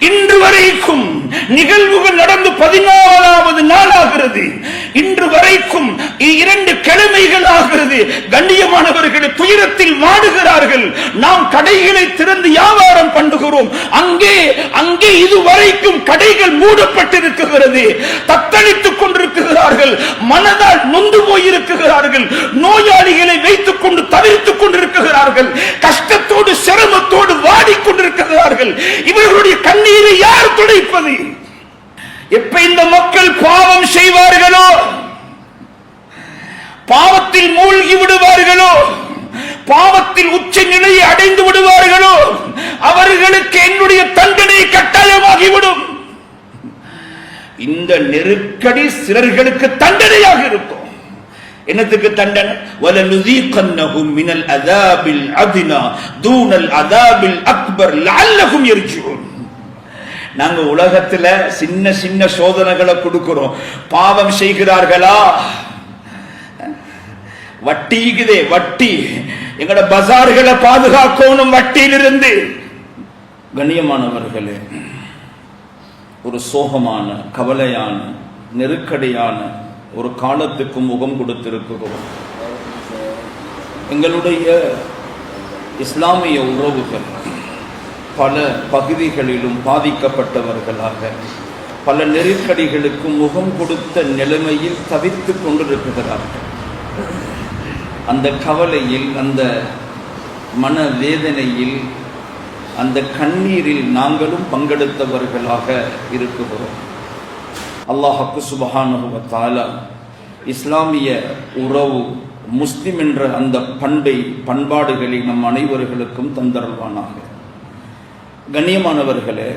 இன்று வரைக்கும் நிகழ்வுகள் நடந்து 14வது நாளாகிறது. இன்று வரைக்கும் 2 கிழமைகள் ஆகிறது. கண்ணியமானவர்கள் துயரத்தில் வாடுகிறார்கள். நாம் கடைகளை திறந்து வியாபாரம் பண்ணுகிறோம். அங்கே இதுவரைக்கும் கடைகள் மூடப்பட்டிருக்கிறது. தத்தளித்துக் கொண்டிருக்கிறார்கள். மனதால் நொந்து போயிருக்கிறார்கள். நோயாளிகளை வைத்துக் கொண்டு தவிர்த்துக் கொண்டிருக்கிறார்கள். கஷ்டத்தோடு சிரமத்தோடு வாடிக்கொண்டிருக்கிறார்கள். இவர்களுடைய கண்ணீரை யார் துடைப்பது? எப்ப இந்த மக்கள் பாவம் செய்வார்களோ, பாவத்தில் மூழ்கி விடுவார்களோ, பாவத்தில் உச்ச நிலையை அடைந்து விடுவார்களோ, அவர்களுக்கு என்னுடைய தண்டனை கட்டாயமாகிவிடும். இந்த நெருக்கடி சிலர்களுக்கு தண்டனையாக இருக்கும். என்னத்துக்கு தண்டனை? வலனுதீகன்னஹும் மினல் அஸாபில் அத்னா தூனல் அஸாபில் அக்பர் லஅல்லஹும் யர்ஜூன். நாங்க உலகத்துல சின்ன சின்ன சோதனைகளை கொடுக்கிறோம். பாவம் செய்கிறார்களா? வட்டிக்குதே வட்டி. எங்கட பஜார்களை பாதுகாக்கணும் வட்டியிலிருந்து. கண்ணியமானவர்களே, ஒரு சோகமான, கவலையான, நெருக்கடியான ஒரு காலத்துக்கு முகம் கொடுத்திருக்கிறோம். எங்களுடைய இஸ்லாமிய உறவுகள் பல பகுதிகளிலும் பாதிக்கப்பட்டவர்களாக பல நெருக்கடிகளுக்கு முகம் கொடுத்த நிலைமையில் தவித்துக் கொண்டிருக்கிறார்கள். அந்த கவலையில், அந்த மனவேதனையில், அந்த கண்ணீரில் நாங்களும் பங்கெடுத்தவர்களாக இருக்கிறோம். அல்லாஹ் சுப்ஹானஹு வ தஆலா இஸ்லாமிய உறவு, முஸ்லிம் என்ற அந்த பண்பாடுகளை நம் அனைவர்களுக்கும் தந்தருள்வானாக. கண்ணியமானவர்களே,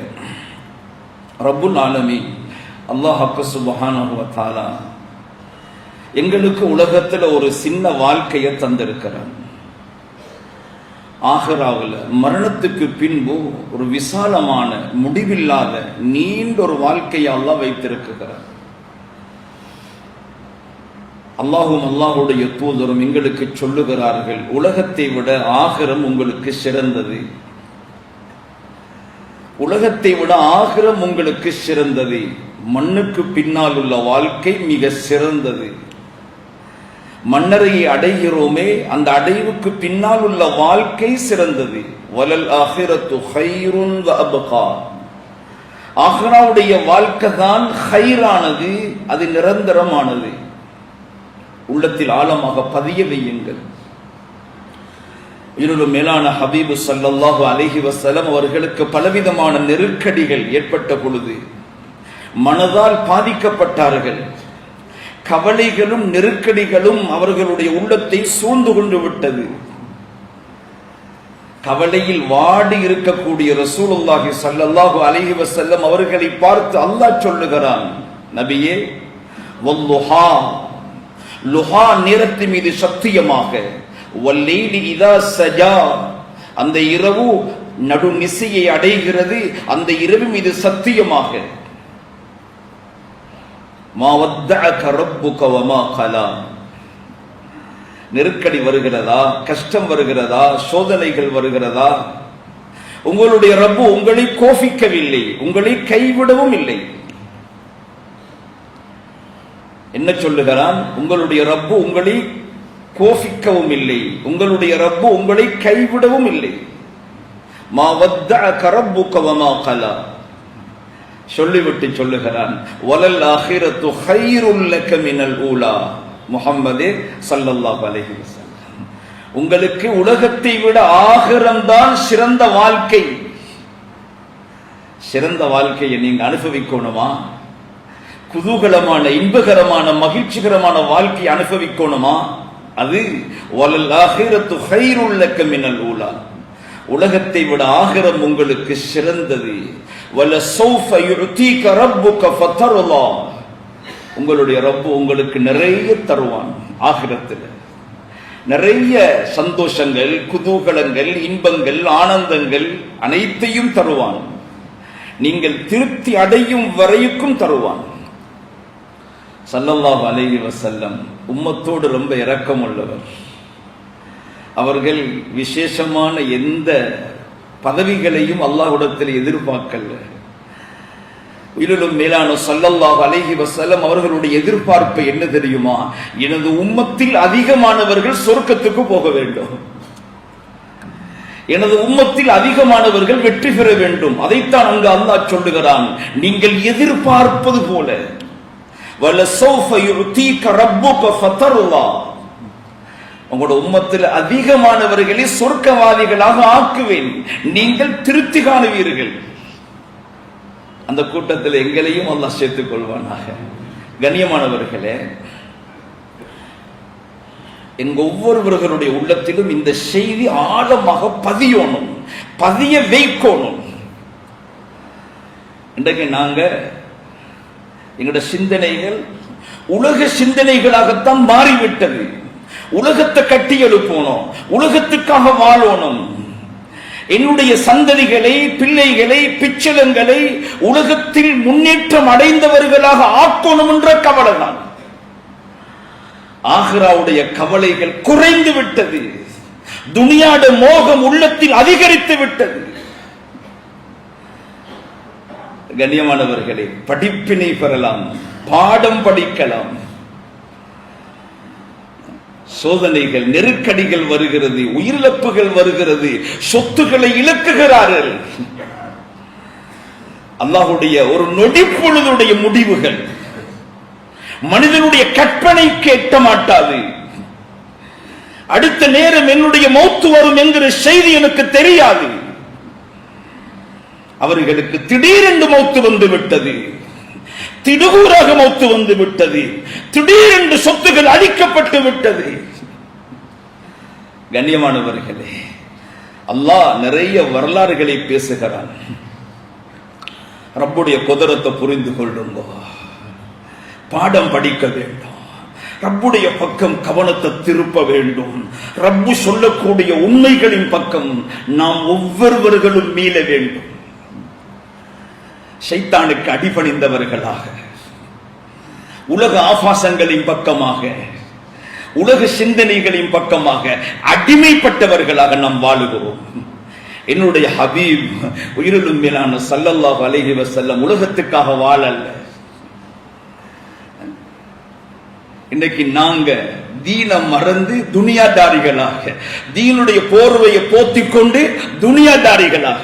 ரப்புல் ஆலமீன் அல்லாஹ் சுப்ஹானஹு வ தஆலா எங்களுக்கு உலகத்தில் ஒரு சின்ன வாழ்க்கையை தந்திருக்கிறார். ஆகிராவில் மரணத்துக்கு பின்பு ஒரு விசாலமான, முடிவில்லாத நீண்ட ஒரு வாழ்க்கையை அல்லாஹ் வைத்திருக்கிறார். அல்லாஹும் அல்லாஹுடைய தூதரும் எங்களுக்கு சொல்லுகிறார்கள், உலகத்தை விட ஆகிரம் உங்களுக்கு சிறந்தது. உலகத்தை விட ஆகிரம் உங்களுக்கு சிறந்தது. மண்ணுக்கு பின்னால் உள்ள வாழ்க்கை மிக சிறந்தது. மன்னரையை அடைகிறோமே, அந்த அடைவுக்கு பின்னால் உள்ள வாழ்க்கை சிறந்தது. வலல் ஆகிரத்து ஹைருன் வ அப்கா. ஆகிராவுடைய வாழ்க்கை தான் ஹைரானது, அது நிரந்தரமானது. உள்ளத்தில் ஆழமாக பதிய வையுங்கள். இருளும் மேலான ஹபீபு ஸல்லல்லாஹு அலைஹி வஸல்லம் அவர்களுக்கு பலவிதமான நெருக்கடிகள் ஏற்பட்ட பொழுது மனதால் பாதிக்கப்பட்டார்கள். கவலைகளும் நெருக்கடிகளும் அவர்களுடைய உள்ளத்தை சூழ்ந்து கொண்டு விட்டது. கவலையில் வாடி இருக்கக்கூடிய ரசூலுல்லாஹி ஸல்லல்லாஹு அலைஹி வஸல்லம் அவர்களை பார்த்து அல்லாஹ் சொல்லுகிறான், நபியே, வல்லுஹா, லுஹா நேரத்தின் மீது சத்தியமாக, வல்லைலி இதா சஜா, அந்த இரவு நடுநிசையை அடைகிறது, அந்த இரவு மீது சத்தியமாக, மா வத்தஅக ரப்புக வமா கலா. நெருக்கடி வருகிறதா, கஷ்டம் வருகிறதா, சோதனைகள் வருகிறதா, உங்களுடைய ரப்பு உங்களை கோபிக்கவில்லை, உங்களை கைவிடவும் இல்லை. என்ன சொல்லுகிறான்? உங்களுடைய ரப்பு உங்களை கோபிக்கவும் இல்லை, உங்களுடைய ரப்பு உங்களை கைவிடவும் இல்லை. மா வத்தஅக ரப்புக வமா கலா. சொல்லிவிட்டு சொல்லுகிறான், வலல் ஆகிரத்து ஹைருல் லக மினல் ஊலா. முஹம்மதே ஸல்லல்லாஹு அலைஹி வஸல்லம், உங்களுக்கு உலகத்தை விட ஆகிரம்தான் சிறந்த வாழ்க்கை. சிறந்த வாழ்க்கையை நீங்க அனுபவிக்கணுமா? குதூகலமான, இன்பகரமான, மகிழ்ச்சிகரமான வாழ்க்கையை அனுபவிக்கணுமா? அது வலல் ஆகிரத்து ஹைருல் லக மினல் ஊலா. உலகத்தை விட ஆகிரம் உங்களுக்கு சிறந்தது. வலசௌஃப யுஅதீக ரப்புக ஃபதர்லா. உங்களுடைய ரப்பு உங்களுக்கு நிறைய தருவான். ஆகிரத்தில் நிறைய சந்தோஷங்கள், குதூகலங்கள், இன்பங்கள், ஆனந்தங்கள் அனைத்தையும் தருவான். நீங்கள் திருப்தி அடையும் வரைக்கும் தருவான். ஸல்லல்லாஹு அலைஹி வஸல்லம் உம்மத்தோடு ரொம்ப இரக்கம் உள்ளவர். அவர்கள் விசேஷமான எந்த பதவிகளையும் அல்லாஹ்விடத்தில் எதிர்பார்க்கல. உயிரிலும் மேலான ஸல்லல்லாஹு அலைஹி வஸல்லம் அவர்களுடைய எதிர்பார்ப்பு என்ன தெரியுமா? எனது உம்மத்தில் அதிகமானவர்கள் சொர்க்கத்துக்கு போக வேண்டும், எனது உம்மத்தில் அதிகமானவர்கள் வெற்றி பெற வேண்டும். அதைத்தான் அங்கு அல்லாஹ் சொல்லுகிறான், நீங்கள் எதிர்பார்ப்பது போல வலஸௌஃப யு'தீக ரப்புக ஃபதர்லா, உங்களோட உம்மத்தில் அதிகமானவர்களை சொர்க்கவாதிகளாக ஆக்குவேன், நீங்கள் திருப்தி காணுவீர்கள். அந்த கூட்டத்தில் எங்களையும் அல்லாஹ் சேர்த்துக் கொள்வானாக. கண்ணியமானவர்களே, எங்க ஒவ்வொருவர்களுடைய உள்ளத்திலும் இந்த செய்தி ஆழமாக பதியணும், பதிய வைக்கணும். இன்றைக்கு நாங்க எங்களோட சிந்தனைகள் உலக சிந்தனைகளாகத்தான் மாறிவிட்டது. உலகத்தை கட்டி எழுப்பணும், உலகத்துக்காக வாழணும், என்னுடைய சந்ததிகளை, பிள்ளைகளை, பிச்சலங்களை உலகத்தில் முன்னேற்றம் அடைந்தவர்களாக ஆக்கணும் என்ற கவலை தான். ஆகிராவுடைய கவலைகள் குறைந்து விட்டது, துனியாட மோகம் உள்ளத்தில் அதிகரித்து விட்டது. கண்ணியமானவர்களே, படிப்பினை பெறலாம், பாடம் படிக்கலாம். சோதனைகள், நெருக்கடிகள் வருகிறது, உயிரிழப்புகள் வருகிறது, சொத்துக்களை இழக்குகிறார்கள். அல்லாஹ்வுடைய ஒரு நொடி பொழுதுடைய முடிவுகள் மனிதனுடைய கற்பனைக்கு எட்ட மாட்டாது. அடுத்த நேரம் என்னுடைய மௌத்து வரும் என்கிற செய்தி எனக்கு தெரியாது. அவர்களுக்கு திடீரென்று மௌத்து வந்து விட்டது, திடூராக மௌத்து வந்து விட்டது, திடீரென்று சொத்துகள் அழிக்கப்பட்டு விட்டது. கண்ணியமானவர்களே, அல்லாஹ் நிறைய வரலாறுகளை பேசுகிறான். ரப்புடைய குதிரத்தை புரிந்து கொள்ளுங்க, பாடம் படிக்க வேண்டும், ரப்புடைய பக்கம் கவனத்தை திருப்ப வேண்டும், ரப்பு சொல்லக்கூடிய உண்மைகளின் பக்கம் நாம் ஒவ்வொருவர்களும் மீள வேண்டும். ஷைத்தானுக்கு அடிபணிந்தவர்களாக, உலக ஆபாசங்களின் பக்கமாக, உலக சிந்தனைகளின் பக்கமாக அடிமைப்பட்டவர்களாக நாம் வாழுகிறோம். என்னுடைய ஹபீப் உயிரிலும் மேலான ஸல்லல்லாஹு அலைஹி வஸல்லம் உலகத்துக்காக வாழல்ல. இன்னைக்கு நாங்க தீன மறந்து துனியாதாரிகளாக, தீனுடைய போர்வையை போத்திக் கொண்டு துனியாதாரிகளாக,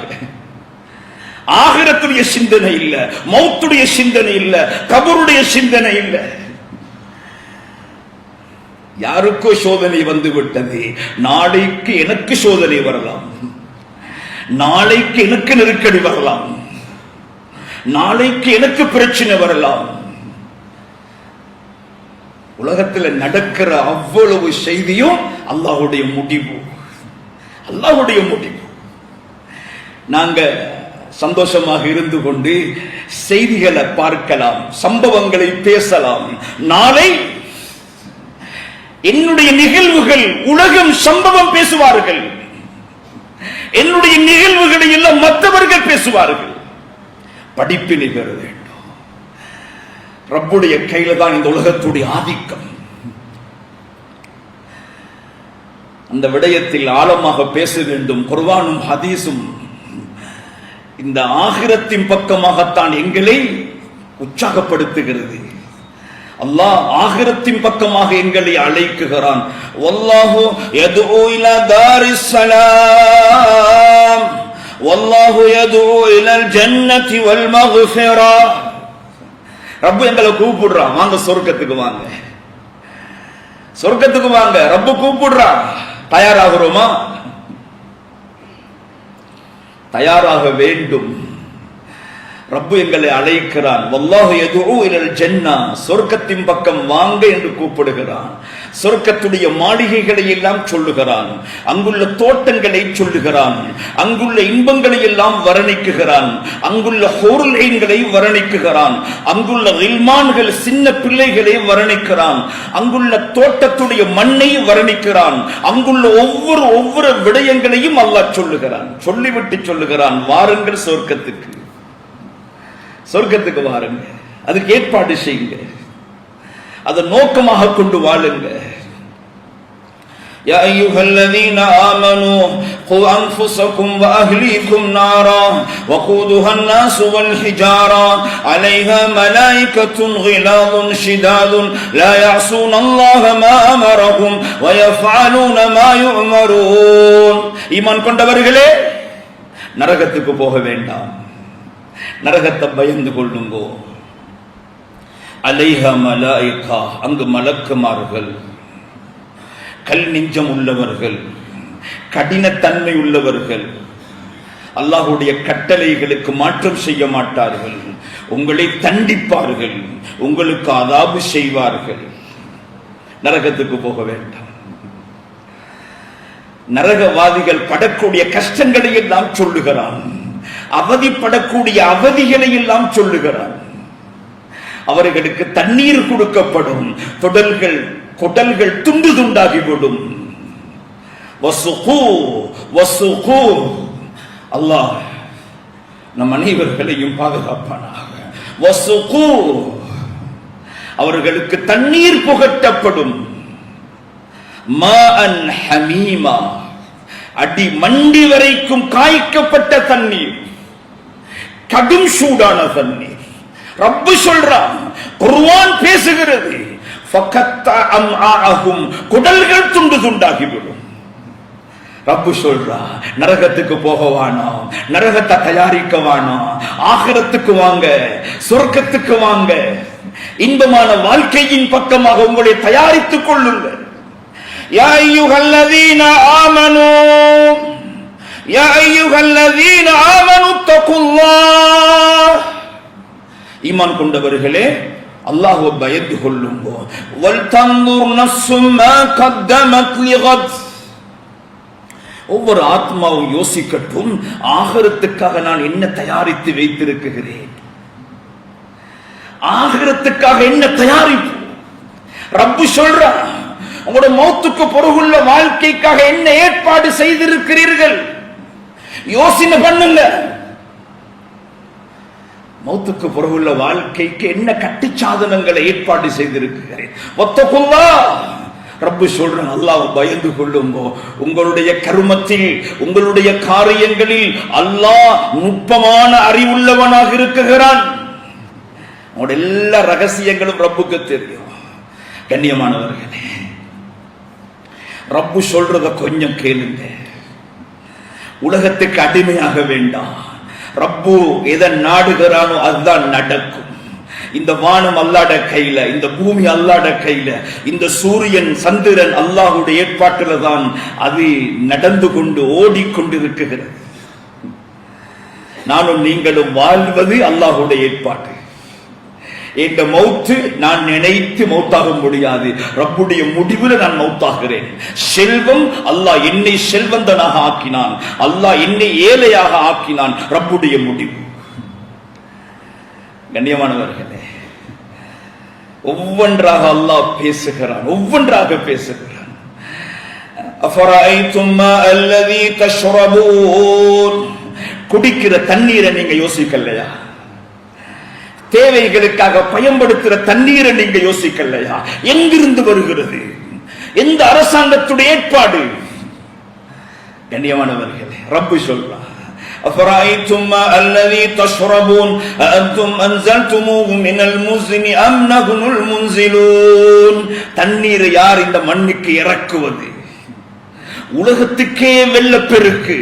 ஆகிரத்துடைய சிந்தனை இல்ல, மௌத்துடைய சிந்தனை இல்ல, கபருடைய சிந்தனை இல்ல. யாருக்கோ சோதனை வந்து விட்டது, நாளைக்கு எனக்கு சோதனை வரலாம், நாளைக்கு எனக்கு நெருக்கடி வரலாம், நாளைக்கு எனக்கு பிரச்சனை வரலாம். உலகத்தில் நடக்கிற அவ்வளவு செய்தியும் அல்லாஹ்வுடைய முடிவு, அல்லாஹ்வுடைய முடிவு. நாங்க சந்தோஷமாக இருந்து கொண்டு செய்திகளை பார்க்கலாம், சம்பவங்களை பேசலாம். நாளை என்னுடைய நிகழ்வுகள் உலகம் சம்பவம் பேசுவார்கள், என்னுடைய நிகழ்வுகளை எல்லாம் மற்றவர்கள் பேசுவார்கள். படிப்பினை பெற வேண்டும். ரப்புடைய கையில தான் இந்த உலகத்துடைய ஆதிக்கம். அந்த விடயத்தில் ஆழமாக பேச வேண்டும். குர்ஆனும் ஹதீஸும் இந்த ஆகிரத்தின் பக்கமாகத்தான் எங்களை உற்சாகப்படுத்துகிறது. அல்லாஹ் ஆகிரத்தின் பக்கமாக எங்களை அழைக்குகிறான். வல்லாஹு யதுஉ இலா தாரிஸ் ஸலாம் வல்லாஹு யதுஉ இலல் ஜன்னதி வல் மக்ஃபிரா. ரப்பு எங்களை கூப்பிடுறான், வாங்க சொர்க்கத்துக்கு வாங்க, சொர்க்கத்துக்கு வாங்க. ரப்பு கூப்பிடுறான், தயாராகிறோமா? தயாராக வேண்டும். ரப்பு எங்களை அழைக்கிறான். வல்லாஹு யதுஉ இலல் ஜன்னா, சொர்க்கத்தின் பக்கம் வாங்க என்று கூப்பிடுகிறான். சொர்க்கத்துடைய மாளிகைகளை எல்லாம் சொல்லுகிறான், அங்குள்ள தோட்டங்களை சொல்லுகிறான், அங்குள்ள இன்பங்களை எல்லாம் வர்ணிக்குகிறான், அங்குள்ள ஹூருல் ஐன்களை வர்ணிக்குகிறான், அங்குள்ள கில்மான்கள் சின்ன பிள்ளைகளை வர்ணிக்கிறான், அங்குள்ள தோட்டத்துடைய மண்ணை வர்ணிக்கிறான், அங்குள்ள ஒவ்வொரு விடயங்களையும் அல்லாஹ் சொல்லுகிறான். சொல்லிவிட்டு சொல்லுகிறான், வாருங்கள் சொர்க்கத்துக்கு, சொர்க்கத்துக்கு வாருங்க, அதுக்கு ஏற்பாடு செய்யுங்க, அதை நோக்கமாக கொண்டு வாழுங்க. يا أيها الذين آمنوا قوا أنفسكم وأهليكم نارا وقودها الناس والحجارة عليها ملائكة غلاظ شداد لا يعصون الله ما أمرهم ويفعلون ما يؤمرون. ஈமான் கொண்டவர்களே, நரகத்துக்கு போக வேண்டாம், நரகத்தை பயந்து கொள்ளுங்கோ. அலைஹா மலாயிகா, அங்கு மலக்குமார்கள், கல் நெஞ்சம் உள்ளவர்கள், கடினத்தன்மை உள்ளவர்கள், அல்லாஹ்வுடைய கட்டளைகளுக்கு மாற்றம் செய்ய மாட்டார்கள், உங்களை தண்டிப்பார்கள், உங்களுக்கு அதாபு செய்வார்கள். நரகத்துக்கு போக வேண்டாம். நரகவாதிகள் படக்கூடிய கஷ்டங்களை எல்லாம் சொல்லுகிறான், அவதிப்படக்கூடிய அவதிகளை எல்லாம் சொல்லுகிறான். அவர்களுக்கு தண்ணீர் கொடுக்கப்படும், குடல்கள் துண்டு துண்டாகிவிடும். அல்லாஹ் நம் அனைவர்களையும் பாதுகாப்பானாக. அவர்களுக்கு தண்ணீர் புகட்டப்படும். மாஅன் ஹமீமா, அடி மண்டி வரைக்கும் காய்க்கப்பட்ட தண்ணீர், கடும் சூடான தண்ணீர். ரப்பு சொல்றான், குர்ஆன் பேசுகிறது, குடல்கள் துண்டு துண்டாகிவிடும். ரப்பு சொல்றா, நரகத்துக்கு போகவானோ, நரகத்தை தயாரிக்க வானோ, ஆகிரத்துக்கு வாங்க, சொர்க்கத்துக்கு வாங்க, இன்பமான வாழ்க்கையின் பக்கமாக உங்களை தயாரித்துக் கொள்ளுங்கள். யா அய்யுஹல்லதீன ஆமனூ யா அய்யுஹல்லதீன ஆமனூ தகுல்லாஹ், ஈமான் கொண்டவர்களே அல்லாஹ்வை பயந்து கொள்ளுங்கோ. வல் தன்துர் நஃப்ஸும் மா கத்தமத் லிகத், ஒவ்வொரு ஆத்மாவும் யோசிக்கட்டும், ஆகிரத்துக்காக நான் என்ன தயாரித்து வைத்திருக்கிறேன், ஆகிரத்துக்காக என்ன தயாரிப்பு. ரப்பு சொல்றான், உங்களோட மௌத்துக்கு பிறகுள்ள வாழ்க்கைக்காக என்ன ஏற்பாடு செய்திருக்கிறீர்கள், யோசனை பண்ணுங்க. மௌத்துக்கு பிறகுள்ள வாழ்க்கைக்கு என்ன கட்டுச்சாதனங்களை ஏற்பாடு செய்திருக்கிறேன். ரப்பு சொல்றான், அல்லாஹ் பயந்து கொள்ளுங்கோ. உங்களுடைய கர்மத்தில், உங்களுடைய காரியங்களில் அல்லாஹ் நுட்பமான அறிவுள்ளவனாக இருக்கிறான். உங்களுடைய எல்லா ரகசியங்களும் ரப்புக்கு தெரியும். கண்ணியமானவர்களே, ரப்பு சொல்றத கொஞ்சம் கேளுங்க. உலகத்துக்கு அடிமையாக வேண்டாம். ரப்பு எதை நாடுகிறானோ அதுதான் நடக்கும். இந்த வானம் அல்லாஹ்வுடைய கையில, இந்த பூமி அல்லாஹ்வுடைய கையில, இந்த சூரியன் சந்திரன் அல்லாஹ்வுடைய ஏற்பாட்டில தான் அது நடந்து கொண்டு ஓடிக்கொண்டிருக்கிறது. நானும் நீங்களும் வாழ்வது அல்லாஹ்வுடைய ஏற்பாடு. இந்த மௌத்து நான் நினைத்து மௌத்தாக முடியாது, ரப்புடைய முடிவில் நான் மௌத்தாகிறேன். செல்வம், அல்லாஹ் என்னை செல்வந்தனாக ஆக்கினான், அல்லாஹ் என்னை ஏழையாக ஆக்கினான், ரப்புடைய முடிவு. கண்ணியமானவர்களே, ஒவ்வொன்றாக அல்லாஹ் பேசுகிறான், ஒவ்வொன்றாக பேசுகிறான். அஃபரஐதும் மா அல்லதி தஷ்ரபூன், குடிக்கிற தண்ணீரை நீங்க யோசிக்கலையா? தேவைகளுக்காக பயன்படுத்துகிற தண்ணீரை நீங்க யோசிக்கலையா? எங்கிருந்து வருகிறது? எந்த அரசாங்கத்துடைய ஏற்பாடு? கண்ணியமானவர்களே, ரப்பு சொல்றான், அஃபரஐதும் மா அல்லதி தஷ்ரபூன் அஅன்தும் அன்ஸல்துமூஹு மினல் முஸ்னி அம் நஹ்னுல் முன்ஸிலூன். தண்ணீரை யார் இந்த மண்ணுக்கு இறக்குவது? உலகத்துக்கே வெள்ளப்பெருக்கு,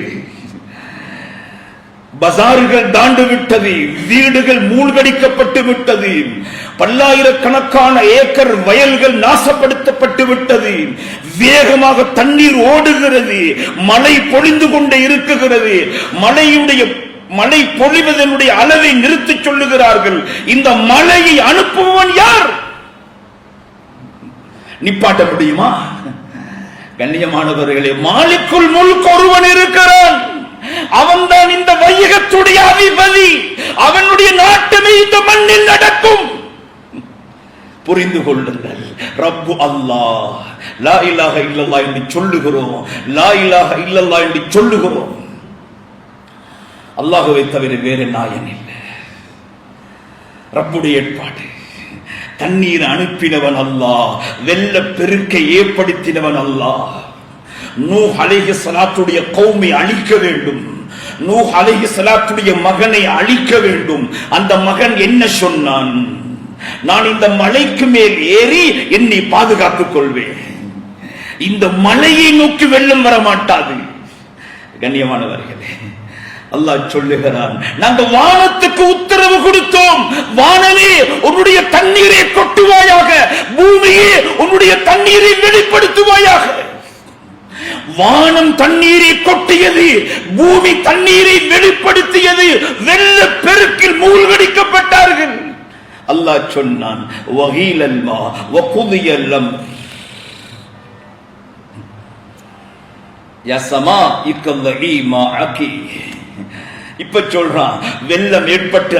பஜார்கள் தாண்டு விட்டது, வீடுகள் மூழ்கடிக்கப்பட்டு விட்டது, பல்லாயிரக்கணக்கான ஏக்கர் வயல்கள் நாசப்படுத்தப்பட்டு விட்டது, வேகமாக தண்ணீர் ஓடுகிறது, மழை பொழிந்து கொண்டே இருக்கிறது. மழை பொழிவதனுடைய அளவை நிறுத்தி சொல்லுகிறார்கள். இந்த மழையை அனுப்புவன் யார்? நிப்பாட்ட முடியுமா? கண்ணியமானவர்களே, மாலிக்குல் முல்க் ஒருவன் இருக்கிறான், அவன்தான் இந்த வையகத்துடைய அதிபதி, அவனுடைய நாட்டமே இந்த மண்ணில் நடக்கும். புரிந்து கொள்ளுங்கள், ரப்பு அல்லாஹ். லா இலாஹ இல்லல்லாஹ் என்று சொல்லுகிறோம், லா இலாஹ இல்லல்லாஹ் என்று சொல்லுகிறோம். அல்லாஹ்வை தவிர வேறு நாயன் இல்லை. ரப்புடைய ஏற்பாடு. தண்ணீர் அனுப்பினவன் அல்லாஹ், வெள்ள பெருக்கை ஏற்படுத்தினவன் அல்லாஹ். நூஹ் அலைஹிஸ்ஸலாத்துடைய கௌமை அழிக்க வேண்டும், நூஹ் அலைஹிஸ்ஸலாத்துடைய மகனை அழிக்க வேண்டும். அந்த மகன் என்ன சொன்னான்? நான் இந்த மலைக்கு மேல் ஏறி என்னை பாதுகாத்துக் கொள்வேன், இந்த மலையை நோக்கி வெள்ளம் வர மாட்டாது. கண்ணியமானவர்களே, அல்லாஹ் சொல்லுகிறான், நாங்கள் வானத்துக்கு உத்தரவு கொடுத்தோம், வானமே உன்னுடைய தண்ணீரை கொட்டுவாயாக, பூமியே உன்னுடைய தண்ணீரை வெளிப்படுத்துவாயாக. வானம் தண்ணீரை கொட்டியது, பூமி தண்ணீரை வெளிப்படுத்தியது, வெள்ள பெருக்கில் மூழ்கடிக்கப்பட்டார்கள். அல்லாஹ் சொன்னான், வகீலல் மா வகுதியல் அம்ர் யா ஸமா இக்கல்லி மா அகி. இப்ப சொல்றான், வெள்ளம் ஏற்பட்டு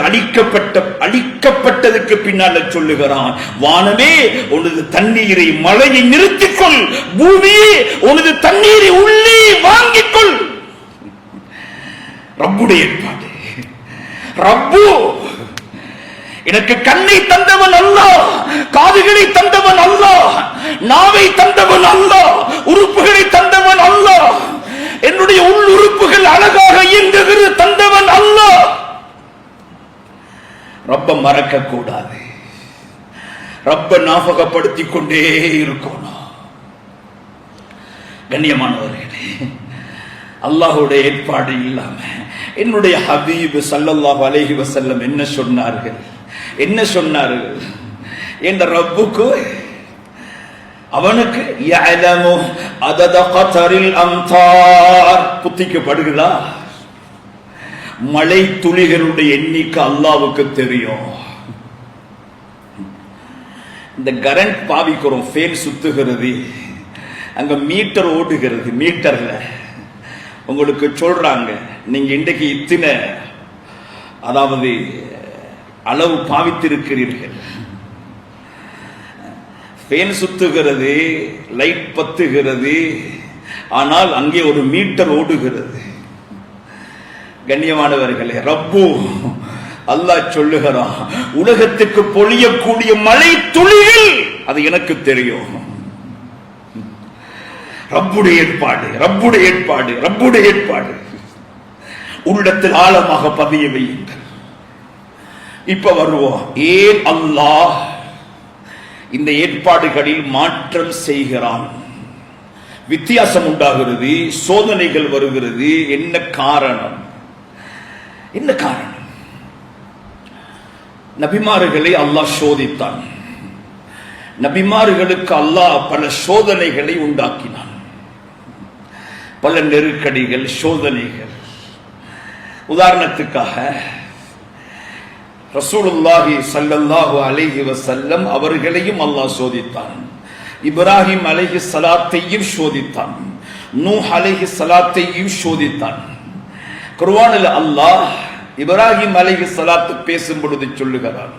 அழிக்கப்பட்டதுக்கு பின்னால சொல்லுகிறான், வானமே உனது தண்ணீரை, மழையை நிறுத்திக்கொள், பூமியே உனது தண்ணீரை உள்ளே வாங்கிக்கொள். ரப்புடைய ஏற்பாடு. ரப்பு எனக்கு கண்ணை தந்தவன் அல்லாஹ், காதுகளை தந்தவன் அல்லாஹ், நாவை தந்தவன் அல்லாஹ், உறுப்புகளை தந்தவன் அல்லாஹ், என்னுடைய உள் உறுப்புகள் அழகாக இயங்குகிறது தந்தவன் அல்லாஹ். ரப்ப மறக்க கூடாது, ரப்ப ஞாபகப்படுத்திக் கொண்டே இருக்கணும். கண்ணியமானவர்களே, அல்லாஹ்வுடைய ஏற்பாடு இல்லாம என்னுடைய ஹபீப் ஸல்லல்லாஹு அலைஹி வஸல்லம் என்ன சொன்னார்கள்? என்ன சொன்னார்கள்? என்ற ரப்புக்கு, அவனுக்கு யஅலமு அதத கத்ரில் அம்தார், புத்திக்கப்படுகிறா? மழை துளிகளுடைய எண்ணிக்கை அல்லாஹ்வுக்கு தெரியும். இந்த கரண்ட் பாவிக்கிறோம், ஃபேன் சுத்துகிறது, அங்க மீட்டர் ஓடுகிறது, மீட்டர்ல உங்களுக்கு சொல்றாங்க, நீங்க இன்றைக்கு இத்தனை அதாவது அளவு பாவித்திருக்கிறீர்கள். ஃபேன் சுத்துகிறது, லைட் பத்துகிறது, ஆனால் அங்கே ஒரு மீட்டர் ஓடுகிறது. கண்ணியமானவர்களே, ரப்பு அல்லாஹ் சொல்லுகிறான், உலகத்துக்கு பொழியக்கூடிய மழை துளிகள் அது எனக்கு தெரியும். ரப்புடைய ஏற்பாடு, ரப்புடைய ஏற்பாடு, ரப்புடைய ஏற்பாடு. உள்ளத்தில் ஆழமாக பதிய வையுங்கள். இப்ப வருவோம், ஏன் அல்லாஹ் இந்த ஏற்பாடுகளில் மாற்றம் செய்கிறான்? வித்தியாசம் உண்டாகிறது, சோதனைகள் வருகிறது. என்ன காரணம்? என்ன காரணம்? நபிமார்களை அல்லாஹ் சோதித்தான். நபிமார்களுக்கு அல்லாஹ் பல சோதனைகளை உண்டாக்கினான், பல நெருக்கடிகள், சோதனைகள். உதாரணத்துக்காக ரசூலுல்லாஹி ஸல்லல்லாஹு அலைஹி வஸல்லம் அவர்களையும் அல்லாஹ் சோதித்தான். இப்ராஹிம் அலைஹிஸ்ஸலாத்தையும் சோதித்தான், நூஹ் அலைஹிஸ்ஸலாத்தையும் சோதித்தான். குர்ஆனில் அல்லாஹ் இப்ராஹிம் அலைஹிஸ்ஸலாத்து பேசும் பொழுது சொல்லுகிறார்,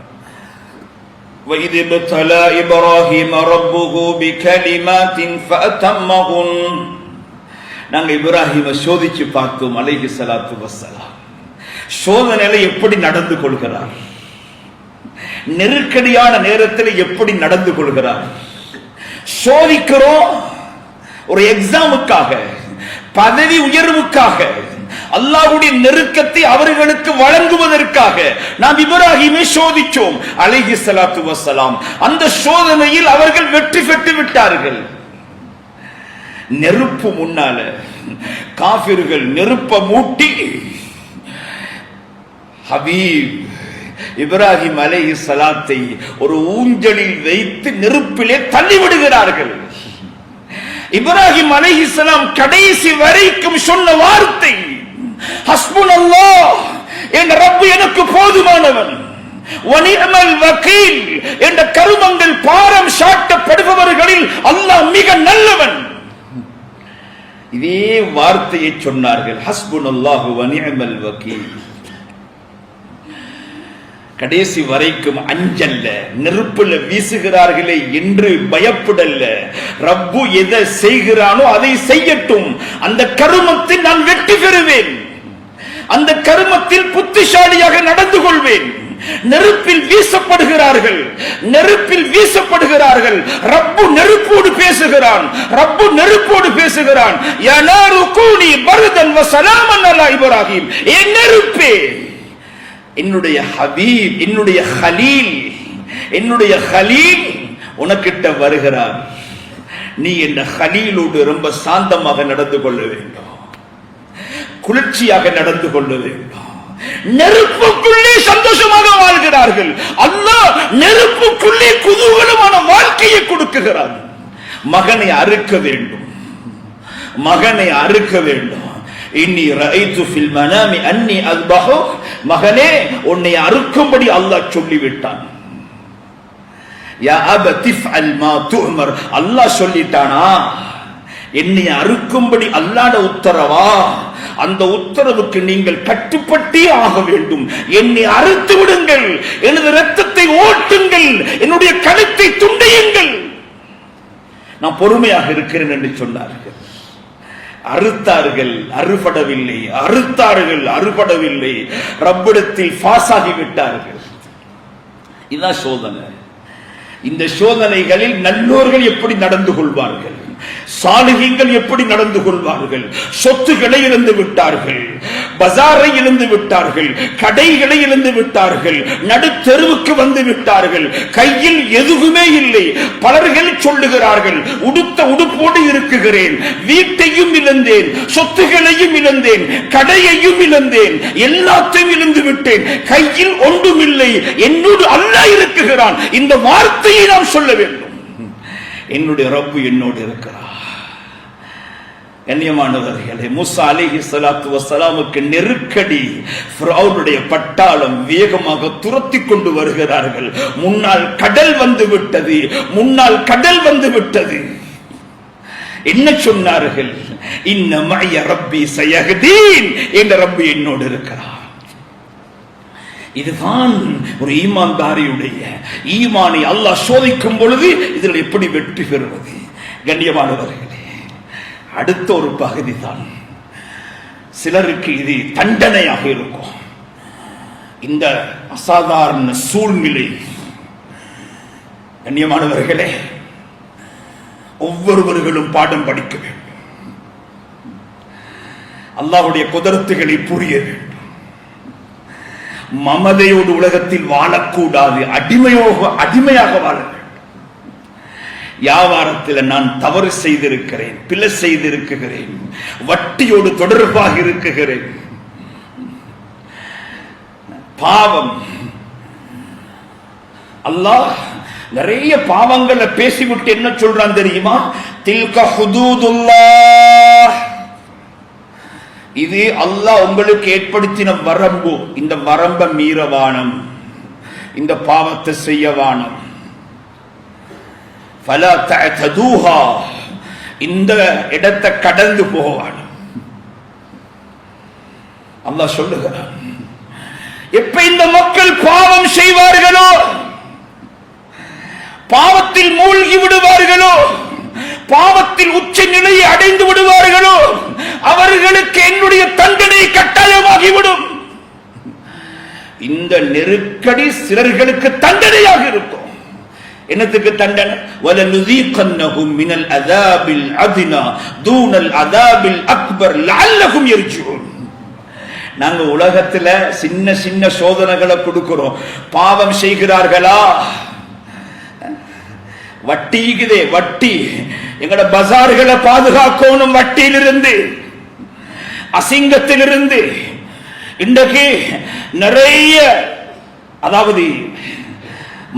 وَإِذِ ابْتَلَى إِبْرَاهِيمَ رَبُّهُ بِكَلِمَاتٍ فَأَتَمَّهُنَّ. நாங்கள் இப்ராஹிமை சோதிச்சு பார்த்தோம் அலைஹிஸ்ஸலாத்து வஸ்ஸலாம். சோதனையில எப்படி நடந்து கொள்கிறார், நெருக்கடியான நேரத்தில் எப்படி நடந்து கொள்கிறார். சோதிக்கிறோம் ஒரு எக்ஸாமுக்காக, பதவி உயர்வுக்காக, அல்லாஹ்வுடைய நெருக்கத்தை அவர்களுக்கு வழங்குவதற்காக நாம் இப்ராஹிமை சோதிச்சோம் அலைஹிஸ்ஸலாத்து வஸ்ஸலாம். அந்த சோதனையில் அவர்கள் வெற்றி பெற்று விட்டார்கள். நெருப்பு முன்னால காஃபிர்கள் நெருப்ப மூட்டி ஹபீப் இப்ராஹிம் அலைஹிஸ்ஸலாத்தை ஒரு ஊஞ்சலில் வைத்து நெருப்பிலே தள்ளிவிடுகிறார்கள். இப்ராஹிம் அலைஹிஸ்ஸலாம் கடைசி வரைக்கும் சொன்ன வார்த்தை, ஹஸ்புனல்லாஹ், என் ரப்பு எனக்கு போதுமானவன், வனிஅமல் வகீல், என்ற கருமங்கள் பாரம் சாட்டப்படுபவர்களில் அல்லாஹ் மிக நல்லவன். இதே வார்த்தையை சொன்னார்கள், ஹஸ்புனல்லாஹு வனிஅமல் வகீல். கடைசி வரைக்கும் அஞ்சல்ல, நெருப்புல வீசுகிறார்களே என்று பயப்படல்ல. ரப்பு எதை செய்கிறானோ அதை செய்யட்டும், அந்த கருமத்தில் நான் வெற்றி பெறுவேன், அந்த கருமத்தில் புத்திசாலியாக நடந்து கொள்வேன். நெருப்பில் வீசப்படுகிறார்கள், நெருப்பில் வீசப்படுகிறார்கள். ரப்பு நெருப்போடு பேசுகிறான். ரப்பு நெருப்போடு பேசுகிறான். யா நாரு கூனி பர்தன் வ ஸலாமன் அலா இப்ராஹிம். ஏ நெருப்பே, என்னுடைய ஹபீப், என்னுடைய கலீல், என்னுடைய கலீல் உனக்கிட்ட வருகிறார். நீ என்ற கலீலோடு ரொம்ப சாந்தமாக நடந்து கொள்ள வேண்டும், குளிர்ச்சியாக நடந்து கொள்ள வேண்டும். நெருப்புக்குள்ளே சந்தோஷமாக வாழ்கிறார்கள். அல்லாஹ் நெருப்புக்குள்ளே குதூகலமான வாழ்க்கையை கொடுக்குகிறார். மகனை அறுக்க வேண்டும், மகனை அறுக்க வேண்டும். இன்னி ரஅய்து ஃபில் மனாமி அன்னி அஸ்பஹு. மகனே, உன்னை அறுக்கும்படி அல்லாஹ் சொல்லிவிட்டான். யா அபதி ஃஅல் மா துஅமர். அல்லாஹ் சொல்லிட்டானா, என்னை அறுக்கும்படி அல்லாஹ்ட உத்தரவா? அந்த உத்தரவுக்கு நீங்கள் கட்டுப்பட்டே ஆக வேண்டும். என்னை அறுத்து விடுங்கள், எனது இரத்தத்தை ஓட்டுங்கள், என்னுடைய கழுத்தை துண்டையுங்கள், நான் பொறுமையாக இருக்கிறேன் என்று சொன்னார்கள். அறுத்தார்கள், அறுபடவில்லை. அறுத்தார்கள், அறுபடவில்லை. ரப்பிடத்தில் பாஸாகி விட்டார்கள். இதுதான் சோதனை. இந்த சோதனைகளில் நல்லோர்கள் எப்படி நடந்து கொள்வார்கள், சாலிஹீன்கள் எப்படி நடந்து கொள்வார்கள்? சொத்துக்களை இழந்து விட்டார்கள், பஜாரை இழந்து விட்டார்கள், கடைகளை இழந்து விட்டார்கள், நடுத்தெருவுக்கு வந்து விட்டார்கள், கையில் எதுவுமே இல்லை. பலர்கள் சொல்லுகிறார்கள், உடுத்த உடுப்போடு இருக்குகிறேன், வீட்டையும் இழந்தேன், சொத்துகளையும் இழந்தேன், கடையையும் இழந்தேன், எல்லாத்தையும் இழந்து விட்டேன், கையில் ஒன்றுமில்லை, என்னோடு அல்லாஹ் இருக்குகிறான். இந்த வார்த்தையை நாம் சொல்ல வேண்டும். என்னுடைய ரப்பு என்னோடு இருக்கிறார். கண்ணியமானவர்களே, மூசா அலைஹிஸ்ஸலாத்து வஸ்ஸலாமுக்கு நெருக்கடி. ஃபிரௌனுடைய பட்டாளம் வேகமாக துரத்தி கொண்டு வருகிறார்கள். முன்னால் கடல் வந்து விட்டது, முன்னால் கடல் வந்து விட்டது. என்ன சொன்னார்கள்? இன்ன மஅய ரப்பி சயஹ்தீன். என்ற ரப்பு என்னோடு இருக்கிறார். இதுதான் ஒரு ஈமான்தாரியுடைய ஈமானை அல்லாஹ் சோதிக்கும் பொழுது இதில் எப்படி வெற்றி பெறுவது. கண்ணியமானவர்களே, அடுத்த ஒரு பகுதி தான் சிலருக்கு இது தண்டனையாக இருக்கும். இந்த அசாதாரண சூழ்நிலை, கண்ணியமானவர்களே, ஒவ்வொருவர்களும் பாடம் படிக்க வேண்டும். அல்லாஹ்வுடைய குதரத்துகளை புரிய வேண்டும். மமதையோடு உலகத்தில் வாழக்கூடாது, அடிமையாக வாழ வேண்டும். வியாபாரத்தில் நான் தவறு செய்திருக்கிறேன், பிழை செய்திருக்கிறேன், வட்டியோடு தொடர்பாக இருக்குகிறேன், பாவம். அல்லாஹ் நிறைய பாவங்களை பேசிவிட்டு என்ன சொல்றான் தெரியுமா? தில்க ஹுதூதுல்லாஹ். இது அல்லாஹ் உங்களுக்கு ஏற்படுத்தின வரம்பு. இந்த வரம்பை மீறவானம், இந்த பாவத்தை செய்யவானம். ஃபலா தஅதூஹா. இந்த இடத்தை கடந்து போவானம். அல்லாஹ் சொல்லுகிறான், எப்ப இந்த மக்கள் பாவம் செய்வார்களோ, பாவத்தில் மூழ்கி விடுவார்களோ, பாவத்தில் உச்ச நிலையை அடைந்து விடுவார்களோ, அவர்களுக்கு என்னுடைய தண்டனை கட்டாயமாகிவிடும். இந்த நெருக்கடி சிலர்களுக்கு தண்டனையாக இருக்கும். என்னத்துக்கு தண்டனை? வலனுதீகன்னஹும் மினல் அஸாபில் அத்னா தூனல் அஸாபில் அக்பர் லஅல்லஹும் யர்ஜூன். நாங்க உலகத்துல சின்ன சின்ன சோதனைகளை கொடுக்கிறோம். பாவம் செய்கிறார்களா? வட்டிக்குதே, வட்டி. எங்கட பஜார்களை பாதுகாக்கணும் வட்டியிலிருந்து, அசிங்கத்திலிருந்து. இன்றைக்கு நிறைய, அதாவது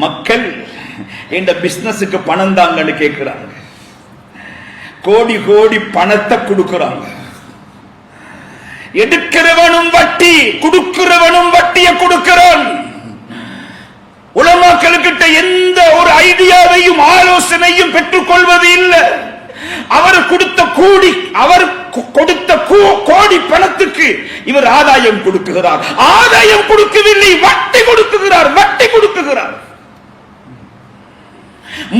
மக்கள் இந்த பிசினஸுக்கு பணம் தாங்கன்னு கேட்கிறாங்க. கோடி கோடி பணத்தை கொடுக்கிறாங்க. எடுக்கிறவனும் வட்டி, கொடுக்கிறவனும் வட்டியை கொடுக்கிறான். உலமாக்களுக்கிட்ட எந்த ஒரு ஐடியாவையும் ஆலோசனையும் பெற்றுக் கொள்வது இல்லை. அவர் கொடுத்த கூடி, அவர் கொடுத்த கோடி பணத்துக்கு இவர் ஆதாயம் கொடுக்குகிறார். ஆதாயம் கொடுக்கவில்லை, வட்டி கொடுக்குகிறார், வட்டி கொடுக்குகிறார்.